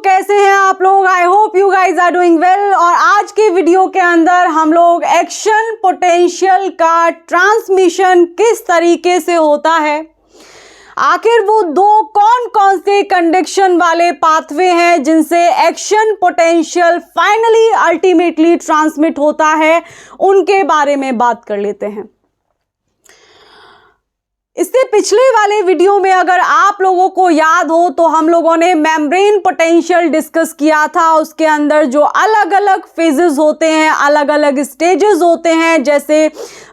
कैसे हैं आप लोग? I hope you guys are doing well. और आज के वीडियो के अंदर हम लोग एक्शन पोटेंशियल का ट्रांसमिशन किस तरीके से होता है, आखिर वो दो कौन कौन से कंडक्शन वाले पाथवे हैं जिनसे action potential finally ultimately transmit होता है, उनके बारे में बात कर लेते हैं। इससे पिछले वाले वीडियो में अगर आप लोगों को याद हो तो हम लोगों ने मेम्ब्रेन पोटेंशियल डिस्कस किया था। उसके अंदर जो अलग अलग फेजेस होते हैं, अलग अलग स्टेजेस होते हैं, जैसे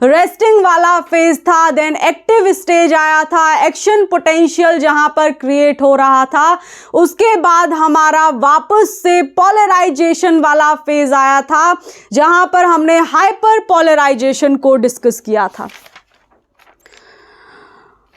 रेस्टिंग वाला फेज था, देन एक्टिव स्टेज आया था, एक्शन पोटेंशियल जहां पर क्रिएट हो रहा था, उसके बाद हमारा वापस से पोलराइजेशन वाला फेज आया था जहां पर हमने हाइपर पोलराइजेशन को डिस्कस किया था।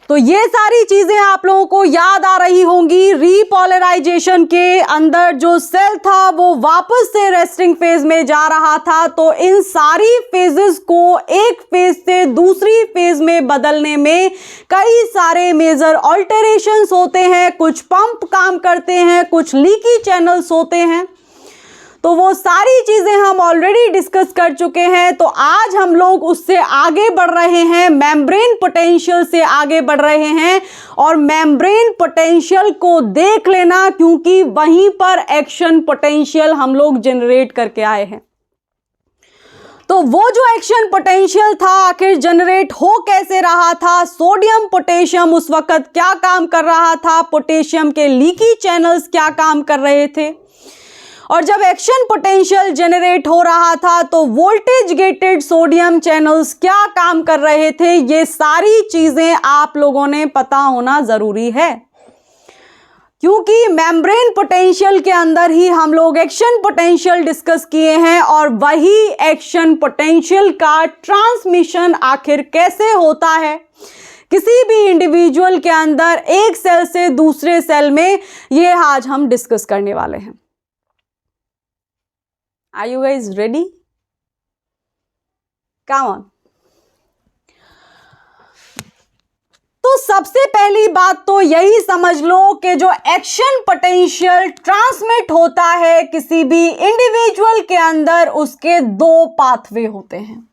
तो ये सारी चीजें आप लोगों को याद आ रही होंगी। रीपोलराइजेशन के अंदर जो सेल था वो वापस से रेस्टिंग फेज में जा रहा था, तो इन सारी फेजेस को एक फेज से दूसरी फेज में बदलने में कई सारे मेजर ऑल्टरेशंस होते हैं। कुछ पंप काम करते हैं, कुछ लीकी चैनल्स होते हैं, तो वो सारी चीजें हम ऑलरेडी डिस्कस कर चुके हैं। तो आज हम लोग उससे आगे बढ़ रहे हैं, मेम्ब्रेन पोटेंशियल से आगे बढ़ रहे हैं। और मेम्ब्रेन पोटेंशियल को देख लेना, क्योंकि वहीं पर एक्शन पोटेंशियल हम लोग जनरेट करके आए हैं। तो वो जो एक्शन पोटेंशियल था आखिर जनरेट हो कैसे रहा था, सोडियम पोटेशियम उस वक्त क्या काम कर रहा था, पोटेशियम के लीकी चैनल्स क्या काम कर रहे थे, और जब एक्शन पोटेंशियल जनरेट हो रहा था तो वोल्टेज गेटेड सोडियम चैनल्स क्या काम कर रहे थे, ये सारी चीजें आप लोगों ने पता होना जरूरी है। क्योंकि मेम्ब्रेन पोटेंशियल के अंदर ही हम लोग एक्शन पोटेंशियल डिस्कस किए हैं, और वही एक्शन पोटेंशियल का ट्रांसमिशन आखिर कैसे होता है किसी भी इंडिविजुअल के अंदर एक सेल से दूसरे सेल में, ये आज हम डिस्कस करने वाले हैं। Are you guys ready? Come on. तो सबसे पहली बात तो यही समझ लो कि जो एक्शन पोटेंशियल ट्रांसमिट होता है किसी भी इंडिविजुअल के अंदर, उसके दो पाथवे होते हैं।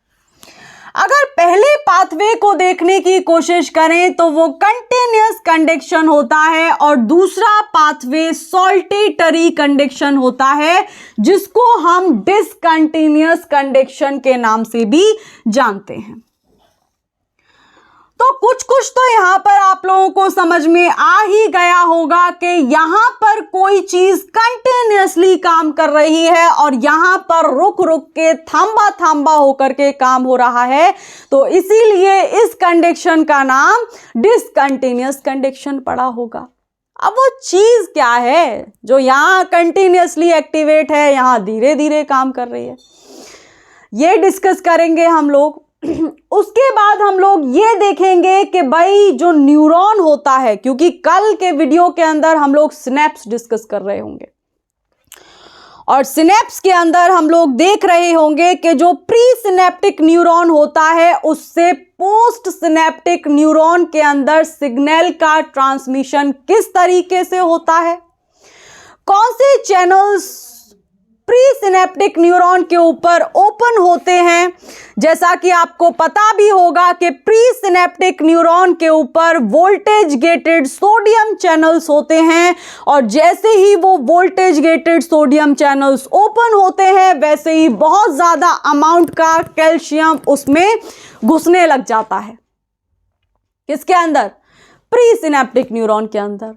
अगर पहले पाथवे को देखने की कोशिश करें तो वो कंटिन्यूअस कंडक्शन होता है, और दूसरा पाथवे सॉल्टेटरी कंडक्शन होता है, जिसको हम डिसकंटिन्यूअस कंडक्शन के नाम से भी जानते हैं। तो कुछ कुछ तो यहां पर आप लोगों को समझ में आ ही गया होगा कि यहां पर कोई चीज कंटिन्यूअसली काम कर रही है और यहां पर रुक रुक के थांबा थांबा होकर के काम हो रहा है, तो इसीलिए इस कंडक्शन का नाम डिसकंटिन्यूअस कंडक्शन पड़ा होगा। अब वो चीज क्या है जो यहां कंटिन्यूअसली एक्टिवेट है, यहां धीरे धीरे काम कर रही है, ये डिस्कस करेंगे हम लोग। उसके बाद हम लोग ये देखेंगे कि भाई जो न्यूरॉन होता है, क्योंकि कल के वीडियो के अंदर हम लोग सिनेप्स डिस्कस कर रहे होंगे, और सिनेप्स के अंदर हम लोग देख रहे होंगे कि जो प्री सिनेप्टिक न्यूरॉन होता है उससे पोस्ट सिनेप्टिक न्यूरॉन के अंदर सिग्नल का ट्रांसमिशन किस तरीके से होता है, कौन से चैनल्स प्री सिनेप्टिक न्यूरॉन के ऊपर ओपन होते हैं। जैसा कि आपको पता भी होगा कि प्री सिनेप्टिक न्यूरॉन के ऊपर वोल्टेज गेटेड सोडियम चैनल्स होते हैं, और जैसे ही वो voltage gated sodium channels open होते हैं वैसे ही बहुत ज़्यादा अमाउंट का कैल्शियम उसमें घुसने लग जाता है। किसके अंदर? प्री सिनेप्टिक न्यूरॉन के अंदर।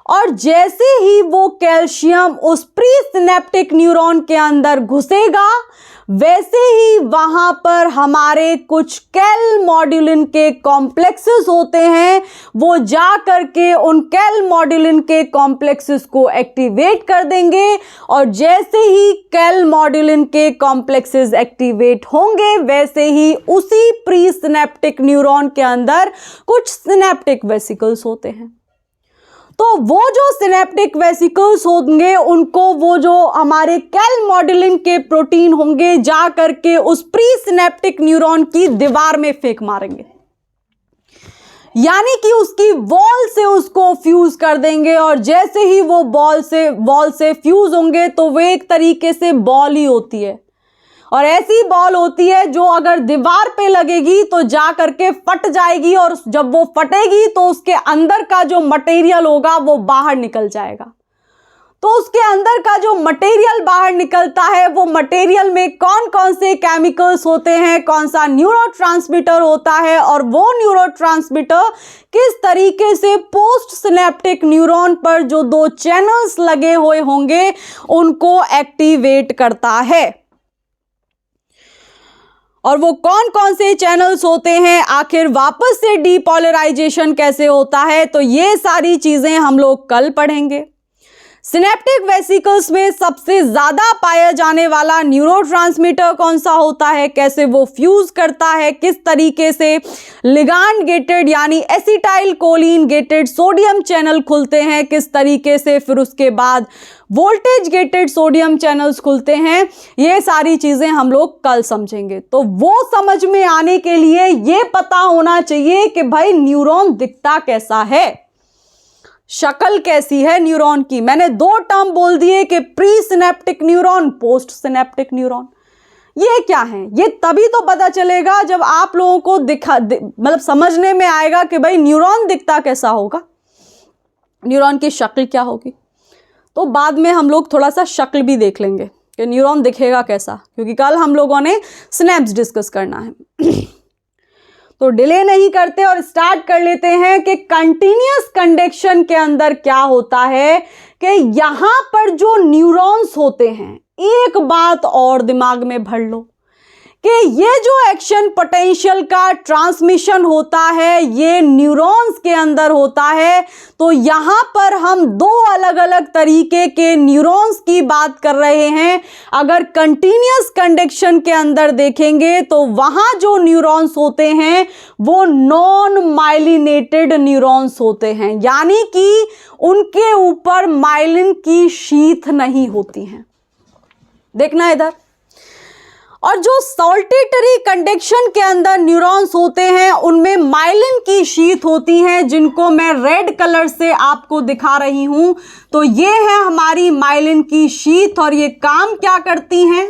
और जैसे ही वो कैल्शियम उस प्री सिनेप्टिक न्यूरॉन के अंदर घुसेगा, वैसे ही वहां पर हमारे कुछ कैल मॉड्यूलिन के कॉम्प्लेक्सेस होते हैं, वो जा करके उन कैल मॉड्यूलिन के कॉम्प्लेक्सेस को एक्टिवेट कर देंगे, और जैसे ही कैल मॉड्यूलिन के कॉम्प्लेक्सेस एक्टिवेट होंगे वैसे ही उसी प्री सिनेप्टिक न्यूरॉन के अंदर कुछ सिनेप्टिक वेसिकल्स होते हैं। तो वो जो सिनेप्टिक वेसिकल्स होंगे उनको वो जो हमारे कैल मॉड्यूलिन के प्रोटीन होंगे जा करके उस प्री सिनेप्टिक न्यूरॉन की दीवार में फेंक मारेंगे। यानी कि उसकी वॉल से उसको फ्यूज कर देंगे, और जैसे ही वो वॉल से फ्यूज होंगे तो वो एक तरीके से बॉल ही होती है, और ऐसी बॉल होती है जो अगर दीवार पे लगेगी तो जा करके फट जाएगी, और जब वो फटेगी तो उसके अंदर का जो मटेरियल होगा वो बाहर निकल जाएगा। तो उसके अंदर का जो मटेरियल बाहर निकलता है, वो मटेरियल में कौन कौन से केमिकल्स होते हैं, कौन सा न्यूरोट्रांसमीटर होता है, और वो न्यूरोट्रांसमीटर किस तरीके से पोस्ट सिनेप्टिक न्यूरॉन पर जो 2 चैनल्स लगे हुए होंगे उनको एक्टिवेट करता है। और वो कौन कौन से चैनल्स होते हैं, आखिर वापस से डीपोलराइजेशन कैसे होता है, तो ये सारी चीजें हम लोग कल पढ़ेंगे। सिनेप्टिक वेसिकल्स में सबसे ज्यादा पाया जाने वाला न्यूरोट्रांसमीटर कौन सा होता है, कैसे वो फ्यूज करता है, किस तरीके से लिगांड गेटेड यानी acetyl choline gated sodium channel खुलते हैं, किस तरीके से फिर उसके बाद वोल्टेज गेटेड सोडियम चैनल्स खुलते हैं, ये सारी चीजें हम लोग कल समझेंगे। तो वो समझ में आने के लिए ये पता होना चाहिए कि भाई न्यूरॉन दिखता कैसा है, शक्ल कैसी है न्यूरॉन की। मैंने 2 टर्म बोल दिए कि pre synaptic neuron, post synaptic neuron. ये क्या है, ये तभी तो पता चलेगा जब आप लोगों को मतलब समझने में आएगा कि भाई न्यूरॉन दिखता कैसा होगा, न्यूरॉन की शक्ल क्या होगी। तो बाद में हम लोग थोड़ा सा शक्ल भी देख लेंगे कि न्यूरॉन दिखेगा कैसा, क्योंकि कल हम लोगों ने सिनेप्स डिस्कस करना है। तो डिले नहीं करते और स्टार्ट कर लेते हैं कि कंटीन्यूअस कंडक्शन के अंदर क्या होता है कि यहां पर जो न्यूरॉन्स होते हैं, एक बात और दिमाग में भर लो कि ये जो एक्शन पोटेंशियल का ट्रांसमिशन होता है ये न्यूरॉन्स के अंदर होता है। तो यहां पर हम 2 अलग अलग तरीके के न्यूरॉन्स की बात कर रहे हैं। अगर कंटीन्यूअस कंडक्शन के अंदर देखेंगे तो वहां जो न्यूरॉन्स होते हैं वो नॉन माइलिनेटेड न्यूरॉन्स होते हैं, यानी कि उनके ऊपर माइलिन की शीथ नहीं होती है। देखना इधर। और जो सॉल्टेटरी कंडक्शन के अंदर न्यूरॉन्स होते हैं उनमें माइलिन की शीथ होती हैं, जिनको मैं रेड कलर से आपको दिखा रही हूं। तो ये है हमारी माइलिन की शीथ, और ये काम क्या करती हैं।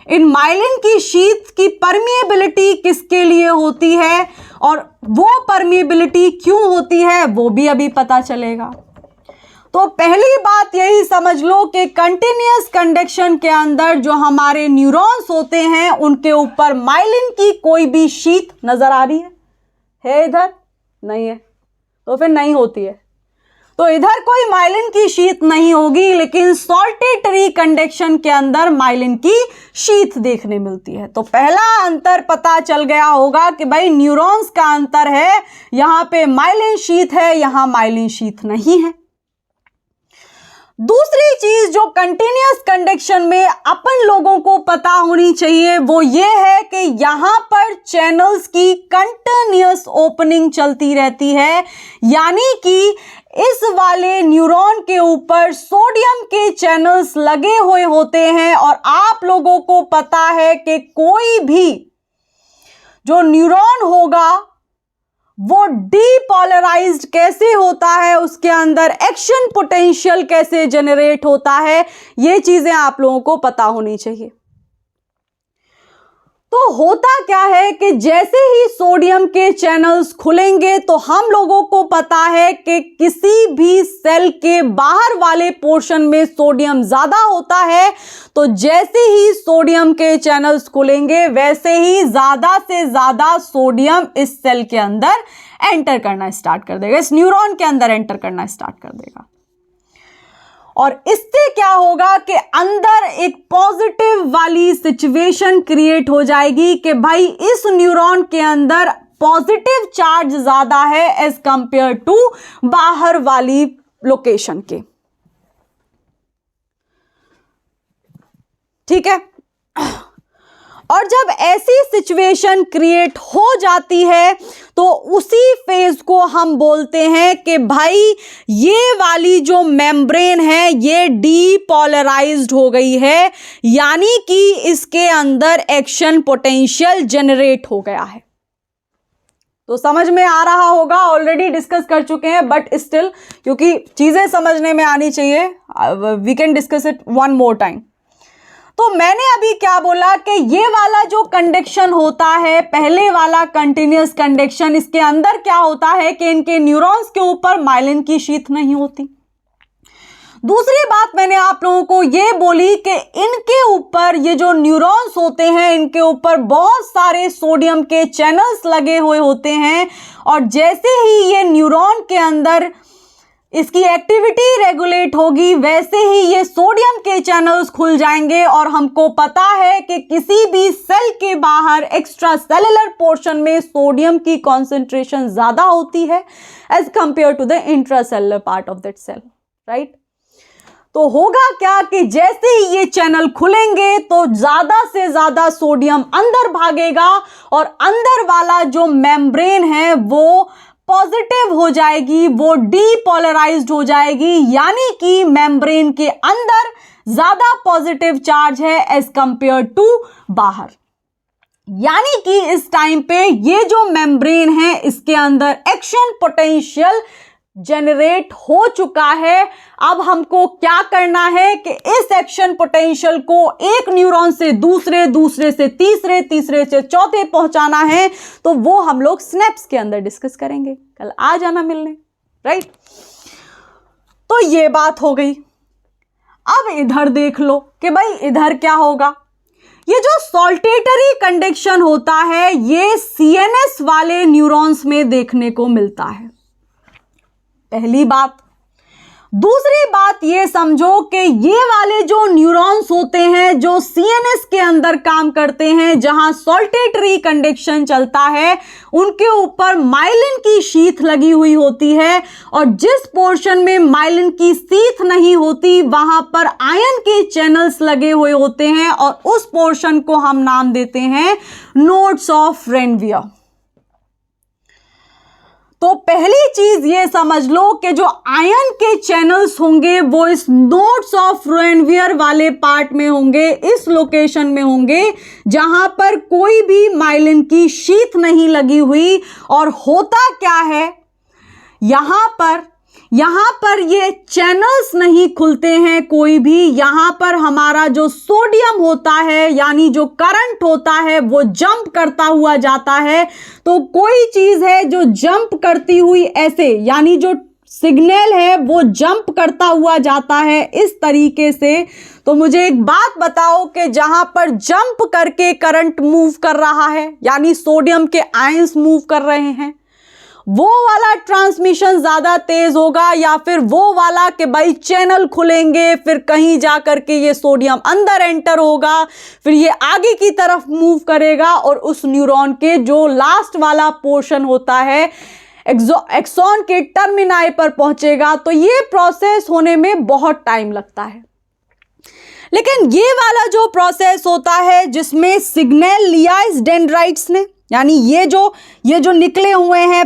इन माइलिन की शीथ की परमिएबिलिटी किसके लिए होती है और वो परमिएबिलिटी क्यों होती है वो भी अभी पता चलेगा। तो पहली बात यही समझ लो कि कंटिन्यूअस कंडक्शन के अंदर जो हमारे न्यूरॉन्स होते हैं उनके ऊपर माइलिन की कोई भी शीथ नजर आ रही है इधर नहीं है, तो फिर नहीं होती है। तो इधर कोई माइलिन की शीथ नहीं होगी, लेकिन सॉल्टेटरी कंडक्शन के अंदर माइलिन की शीथ देखने मिलती है। तो पहला अंतर पता चल गया होगा कि भाई न्यूरॉन्स का अंतर है, यहां पे माइलिन शीथ है, यहां माइलिन शीथ नहीं है। दूसरी चीज जो कंटिन्यूअस कंडक्शन में अपन लोगों को पता होनी चाहिए वो ये है कि यहां पर चैनल्स की कंटिन्यूअस ओपनिंग चलती रहती है, यानी कि इस वाले न्यूरॉन के ऊपर सोडियम के चैनल्स लगे हुए होते हैं। और आप लोगों को पता है कि कोई भी जो न्यूरॉन होगा वो डीपोलराइज्ड कैसे होता है, उसके अंदर एक्शन पोटेंशियल कैसे जनरेट होता है, ये चीजें आप लोगों को पता होनी चाहिए। तो होता क्या है कि जैसे ही सोडियम के चैनल्स खुलेंगे तो हम लोगों को पता है कि किसी भी सेल के बाहर वाले पोर्शन में सोडियम ज्यादा होता है। तो जैसे ही सोडियम के चैनल्स खुलेंगे वैसे ही ज्यादा से ज्यादा सोडियम इस सेल के अंदर एंटर करना स्टार्ट कर देगा, इस न्यूरॉन के अंदर एंटर करना स्टार्ट कर देगा। और इससे क्या होगा कि अंदर एक पॉजिटिव वाली सिचुएशन क्रिएट हो जाएगी कि भाई इस न्यूरॉन के अंदर पॉजिटिव चार्ज ज्यादा है एज कंपेयर टू बाहर वाली लोकेशन के। ठीक है। और जब ऐसी सिचुएशन क्रिएट हो जाती है तो उसी फेज को हम बोलते हैं कि भाई ये वाली जो मेम्ब्रेन है ये डीपोलराइज्ड हो गई है, यानी कि इसके अंदर एक्शन पोटेंशियल जनरेट हो गया है। तो समझ में आ रहा होगा, ऑलरेडी डिस्कस कर चुके हैं, बट स्टिल क्योंकि चीजें समझने में आनी चाहिए, we can discuss it one more time. तो मैंने अभी क्या बोला कि ये वाला जो कंडक्शन होता है, पहले वाला कंटिन्यूअस कंडक्शन, इसके अंदर क्या होता है कि इनके न्यूरॉन्स के ऊपर माइलिन की शीथ नहीं होती। दूसरी बात मैंने आप लोगों को ये बोली कि इनके ऊपर ये जो न्यूरॉन्स होते हैं, इनके ऊपर बहुत सारे सोडियम के चैनल्स लगे हुए होते हैं, और जैसे ही ये न्यूरॉन के अंदर इसकी एक्टिविटी रेगुलेट होगी, वैसे ही ये सोडियम के चैनल्स खुल जाएंगे। और हमको पता है कि किसी भी सेल के बाहर एक्स्ट्रा सेलुलर पोर्शन में सोडियम की कॉन्सेंट्रेशन ज्यादा होती है as compare to the intracellular part of that cell, right. तो होगा क्या कि जैसे ही ये चैनल खुलेंगे तो ज्यादा से ज्यादा सोडियम अंदर भागेगा, और अंदर वाला जो मेम्ब्रेन है वो पॉजिटिव हो जाएगी, वो डीपोलराइज्ड हो जाएगी, यानी कि मेम्ब्रेन के अंदर ज्यादा पॉजिटिव चार्ज है एज कंपेयर टू बाहर। यानी कि इस टाइम पे ये जो मेम्ब्रेन है इसके अंदर एक्शन पोटेंशियल जनरेट हो चुका है। अब हमको क्या करना है कि इस एक्शन पोटेंशियल को एक न्यूरॉन से दूसरे, दूसरे से तीसरे, तीसरे से चौथे पहुंचाना है। तो वो हम लोग स्नैप्स के अंदर डिस्कस करेंगे, कल आ जाना मिलने, राइट। तो ये बात हो गई। अब इधर देख लो कि भाई इधर क्या होगा। ये जो सॉल्टेटरी कंडक्शन होता है ये सीएनएस वाले न्यूरॉन्स में देखने को मिलता है, पहली बात। दूसरी बात ये समझो कि ये वाले जो न्यूरॉन्स होते हैं जो सीएनएस के अंदर काम करते हैं, जहां सॉल्टेटरी कंडक्शन चलता है, उनके ऊपर माइलिन की शीथ लगी हुई होती है, और जिस पोर्शन में माइलिन की शीथ नहीं होती वहां पर आयन के चैनल्स लगे हुए होते हैं, और उस पोर्शन को हम नाम देते हैं नोड्स ऑफ रेनवियर। तो पहली चीज ये समझ लो कि जो आयन के चैनल्स होंगे वो इस नोड्स ऑफ रेनवियर वाले पार्ट में होंगे, इस लोकेशन में होंगे जहां पर कोई भी माइलिन की शीथ नहीं लगी हुई। और होता क्या है, यहां पर ये चैनल्स नहीं खुलते हैं कोई भी। यहां पर हमारा जो सोडियम होता है यानी जो करंट होता है वो जंप करता हुआ जाता है। तो कोई चीज है जो जंप करती हुई ऐसे, यानी जो सिग्नल है वो जंप करता हुआ जाता है इस तरीके से। तो मुझे एक बात बताओ कि जहां पर जंप करके करंट मूव कर रहा है, यानी सोडियम के आयंस मूव कर रहे हैं, वो वाला ट्रांसमिशन ज्यादा तेज होगा, या फिर वो वाला कि भाई चैनल खुलेंगे, फिर कहीं जा करके ये सोडियम अंदर एंटर होगा, फिर ये आगे की तरफ मूव करेगा और उस न्यूरॉन के जो लास्ट वाला पोर्शन होता है एक्सॉन के टर्मिनाई पर पहुंचेगा। तो ये प्रोसेस होने में बहुत टाइम लगता है। लेकिन ये वाला जो प्रोसेस होता है जिसमें सिग्नल लिया इस डेंड्राइट्स ने, यानी ये जो निकले हुए हैं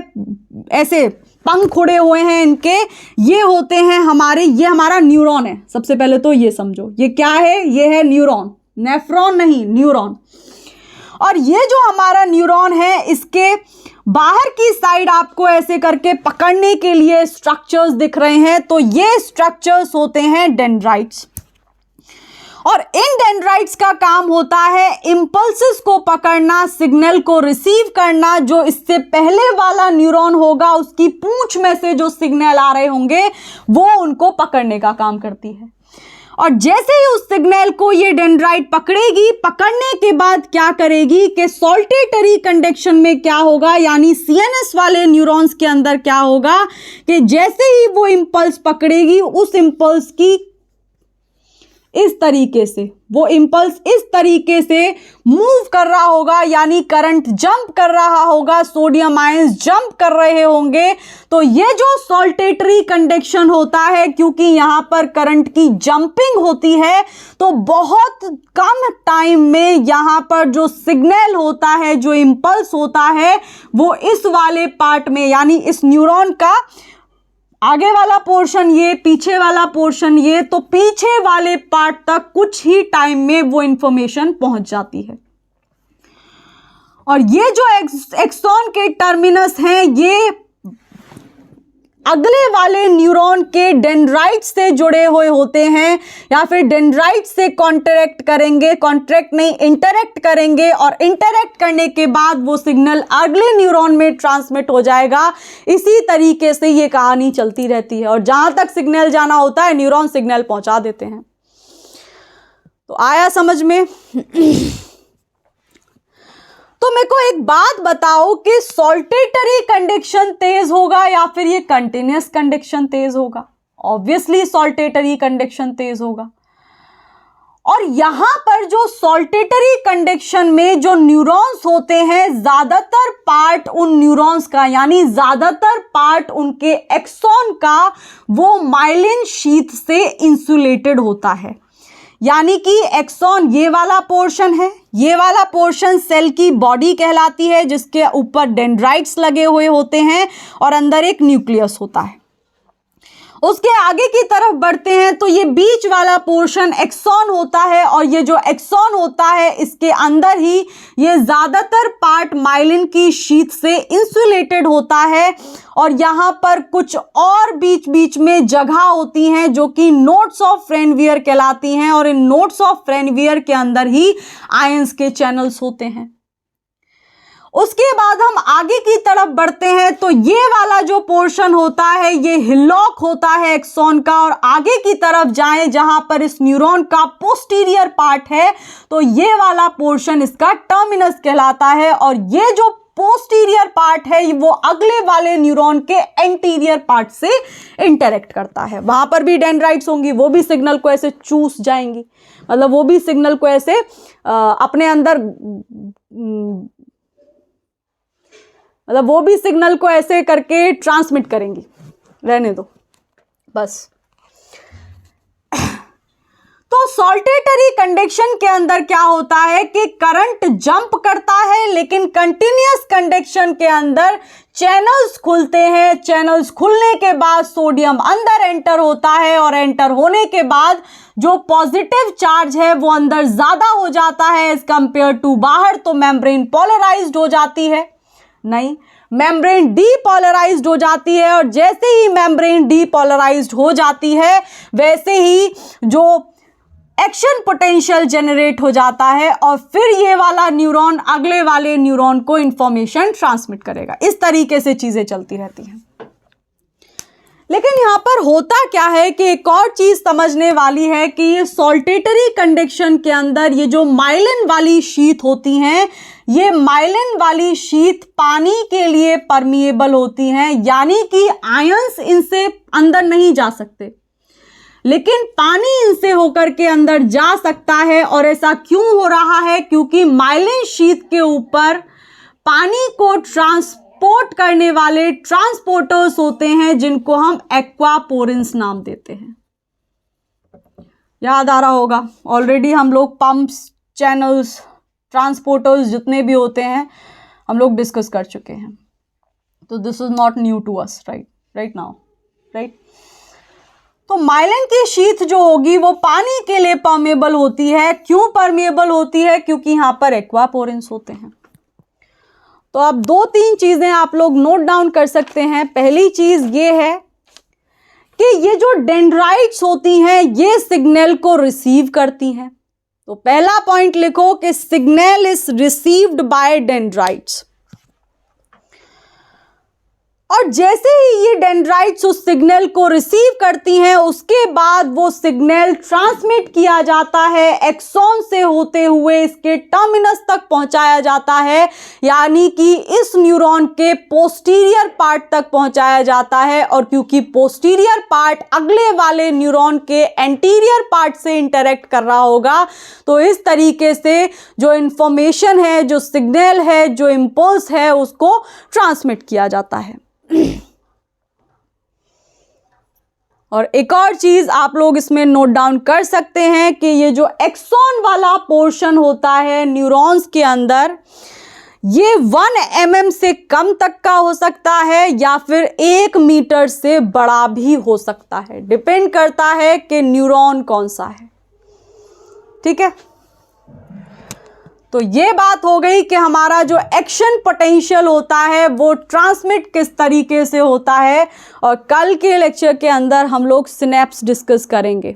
ऐसे पंख उड़े हुए हैं इनके, ये होते हैं ये हमारा न्यूरॉन है। सबसे पहले तो ये समझो ये क्या है, ये है न्यूरॉन, नेफ्रॉन नहीं, न्यूरॉन। और ये जो हमारा न्यूरॉन है इसके बाहर की साइड आपको ऐसे करके पकड़ने के लिए स्ट्रक्चर्स दिख रहे हैं। तो ये स्ट्रक्चर्स होते हैं डेंड्राइट्स, और इन डेंड्राइट्स का काम होता है इंपल्सेस को पकड़ना, सिग्नल को रिसीव करना। जो इससे पहले वाला न्यूरॉन होगा उसकी पूंछ में से जो सिग्नल आ रहे होंगे वो उनको पकड़ने का काम करती है। और जैसे ही उस सिग्नल को ये डेंड्राइट पकड़ेगी, पकड़ने के बाद क्या करेगी कि सॉल्टेटरी कंडक्शन में क्या होगा, यानी सीएनएस वाले न्यूरॉन्स के अंदर क्या होगा कि जैसे ही वो इंपल्स पकड़ेगी, उस इंपल्स की इस तरीके से, वो इंपल्स इस तरीके से मूव कर रहा होगा, यानी करंट जंप कर रहा होगा, सोडियम आयंस जंप कर रहे होंगे। तो ये जो सॉल्टेटरी कंडक्शन होता है, क्योंकि यहां पर करंट की जंपिंग होती है, तो बहुत कम टाइम में यहां पर जो सिग्नल होता है, जो इंपल्स होता है, वो इस वाले पार्ट में, यानी इस न्यूरॉन का आगे वाला पोर्शन ये, पीछे वाला पोर्शन ये, तो पीछे वाले पार्ट तक कुछ ही टाइम में वो इंफॉर्मेशन पहुंच जाती है। और ये जो एक्सॉन के टर्मिनस हैं ये अगले वाले न्यूरॉन के डेंड्राइट से जुड़े हुए होते हैं या फिर डेंड्राइट से कॉन्ट्रैक्ट करेंगे, कॉन्ट्रैक्ट नहीं इंटरैक्ट करेंगे और इंटरैक्ट करने के बाद वो सिग्नल अगले न्यूरॉन में ट्रांसमिट हो जाएगा। इसी तरीके से ये कहानी चलती रहती है और जहां तक सिग्नल जाना होता है न्यूरॉन सिग्नल पहुंचा देते हैं। तो आया समझ में? तो मेरे को एक बात बताओ कि सॉल्टेटरी कंडक्शन तेज होगा या फिर ये कंटिन्यूअस कंडक्शन तेज होगा? ऑब्वियसली सॉल्टेटरी कंडक्शन तेज होगा। और यहां पर जो सॉल्टेटरी कंडक्शन में जो न्यूरॉन्स होते हैं ज्यादातर पार्ट उन न्यूरॉन्स का यानी ज्यादातर पार्ट उनके एक्सॉन का वो माइलिन शीथ से इंसुलेटेड होता है। यानी कि एक्सॉन ये वाला पोर्शन है, ये वाला पोर्शन सेल की बॉडी कहलाती है जिसके ऊपर डेंड्राइट्स लगे हुए होते हैं और अंदर एक न्यूक्लियस होता है। उसके आगे की तरफ बढ़ते हैं तो ये बीच वाला पोर्शन एक्सॉन होता है और ये जो एक्सॉन होता है इसके अंदर ही ये ज्यादातर पार्ट माइलिन की शीथ से इंसुलेटेड होता है और यहाँ पर कुछ और बीच बीच में जगह होती हैं जो कि नोड्स ऑफ फ्रेनवियर कहलाती हैं और इन नोड्स ऑफ फ्रेनवियर के अंदर ही आयंस के चैनल्स होते हैं। उसके बाद हम आगे की तरफ बढ़ते हैं तो ये वाला जो पोर्शन होता है ये हिलॉक होता है एक्सॉन का और आगे की तरफ जाएं जहां पर इस न्यूरॉन का पोस्टीरियर पार्ट है तो ये वाला पोर्शन इसका टर्मिनस कहलाता है और ये जो पोस्टीरियर पार्ट है वो अगले वाले न्यूरॉन के एंटीरियर पार्ट से इंटरेक्ट करता है। वहां पर भी डेंड्राइट्स होंगी, वो भी सिग्नल को ऐसे चूस जाएंगी, मतलब वो भी सिग्नल को ऐसे अपने अंदर मतलब वो भी सिग्नल को ऐसे करके ट्रांसमिट करेंगी। रहने दो बस। तो सॉल्टेटरी कंडक्शन के अंदर क्या होता है कि करंट जंप करता है लेकिन कंटिन्यूअस कंडक्शन के अंदर चैनल्स खुलते हैं। चैनल्स खुलने के बाद सोडियम अंदर एंटर होता है और एंटर होने के बाद जो पॉजिटिव चार्ज है वो अंदर ज्यादा हो जाता है एज कंपेयर टू बाहर। तो मेम्ब्रेन पोलराइज्ड हो जाती है, नहीं मेम्ब्रेन डीपोलराइज्ड हो जाती है और जैसे ही मेम्ब्रेन डीपोलराइज्ड हो जाती है वैसे ही जो एक्शन पोटेंशियल जनरेट हो जाता है और फिर ये वाला न्यूरॉन अगले वाले न्यूरॉन को इंफॉर्मेशन ट्रांसमिट करेगा। इस तरीके से चीजें चलती रहती हैं। लेकिन यहां पर होता क्या है कि एक और चीज समझने वाली है कि ये सॉल्टेटरी कंडक्शन के अंदर ये जो माइलिन वाली शीथ होती हैं ये माइलिन वाली शीथ पानी के लिए परमिएबल होती हैं, यानी कि आयंस इनसे अंदर नहीं जा सकते लेकिन पानी इनसे होकर के अंदर जा सकता है। और ऐसा क्यों हो रहा है? क्योंकि माइलिन शीथ के ऊपर पानी को ट्रांसपोर्ट करने वाले ट्रांसपोर्टर्स होते हैं जिनको हम एक्वापोरिन्स नाम देते हैं। याद आ रहा होगा, ऑलरेडी हम लोग पंप्स, चैनल्स, ट्रांसपोर्टर्स जितने भी होते हैं हम लोग डिस्कस कर चुके हैं। तो this is not new to us right now, right. तो माइलिन की शीथ जो होगी वो पानी के लिए परमेबल होती है। क्यों परमेबल होती है? क्योंकि यहां पर एक्वापोरिन्स होते हैं। तो अब 2-3 चीजें आप लोग नोट डाउन कर सकते हैं। पहली चीज ये है कि ये जो डेंड्राइट्स होती हैं ये सिग्नल को रिसीव करती हैं। तो पहला पॉइंट लिखो कि signal is received by dendrites. और जैसे ही ये डेंड्राइट्स उस सिग्नल को रिसीव करती हैं उसके बाद वो सिग्नल ट्रांसमिट किया जाता है, एक्सॉन से होते हुए इसके टर्मिनस तक पहुंचाया जाता है, यानी कि इस न्यूरॉन के पोस्टीरियर पार्ट तक पहुंचाया जाता है। और क्योंकि पोस्टीरियर पार्ट अगले वाले न्यूरॉन के एंटीरियर पार्ट से इंटरेक्ट कर रहा होगा तो इस तरीके से जो इंफॉर्मेशन है, जो सिग्नल है, जो इंपल्स है उसको ट्रांसमिट किया जाता है। और एक और चीज आप लोग इसमें नोट डाउन कर सकते हैं कि ये जो एक्सॉन वाला पोर्शन होता है न्यूरॉन्स के अंदर ये 1 mm से कम तक का हो सकता है या फिर 1 मीटर से बड़ा भी हो सकता है, डिपेंड करता है कि न्यूरॉन कौन सा है। ठीक है, तो ये बात हो गई कि हमारा जो एक्शन पोटेंशियल होता है वो ट्रांसमिट किस तरीके से होता है। और कल के लेक्चर के अंदर हम लोग सिनेप्स डिस्कस करेंगे,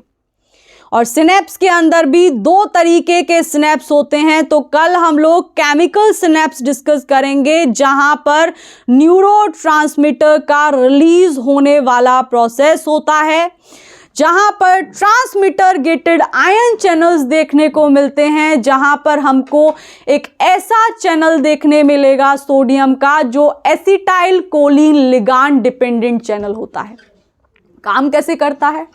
और सिनेप्स के अंदर भी दो तरीके के सिनेप्स होते हैं। तो कल हम लोग केमिकल सिनेप्स डिस्कस करेंगे, जहां पर न्यूरोट्रांसमीटर का रिलीज होने वाला प्रोसेस होता है, जहां पर ट्रांसमीटर गेटेड आयन चैनल्स देखने को मिलते हैं, जहां पर हमको एक ऐसा चैनल देखने मिलेगा सोडियम का जो acetyl choline ligand dependent channel होता है। काम कैसे करता है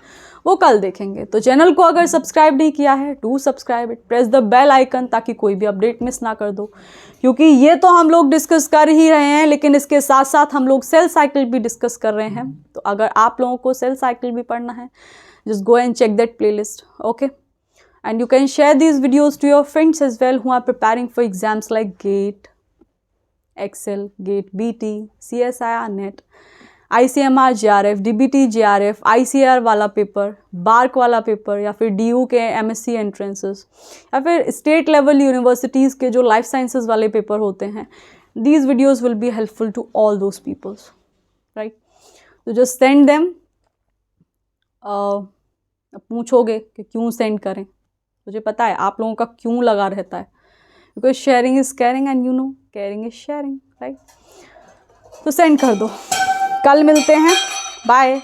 वो कल देखेंगे। तो चैनल को अगर सब्सक्राइब नहीं किया है, do subscribe it, press the bell icon, ताकि कोई भी अपडेट मिस ना कर दो। क्योंकि ये तो हम लोग डिस्कस कर ही रहे हैं, लेकिन इसके साथ साथ हम लोग सेल साइकिल भी डिस्कस कर रहे हैं। तो अगर आप लोगों को सेल साइकिल भी पढ़ना है, just go and check that playlist, okay. And you can share these videos to your friends as well who are preparing for exams like GATE, Excel, GATE, BT, CSIR, NET, ICMR, JRF, DBT, JRF, ICAR वाला paper, bark वाला paper, या फिर DU के MSc entrances, या फिर state level universities के जो life sciences वाले पेपर होते हैं। These videos will be helpful to all those peoples, right? So just send them. पूछोगे कि क्यों सेंड करें, मुझे पता है आप लोगों का क्यों लगा रहता है, because sharing is caring and you know caring is sharing, right. तो सेंड कर दो, कल मिलते हैं, बाय।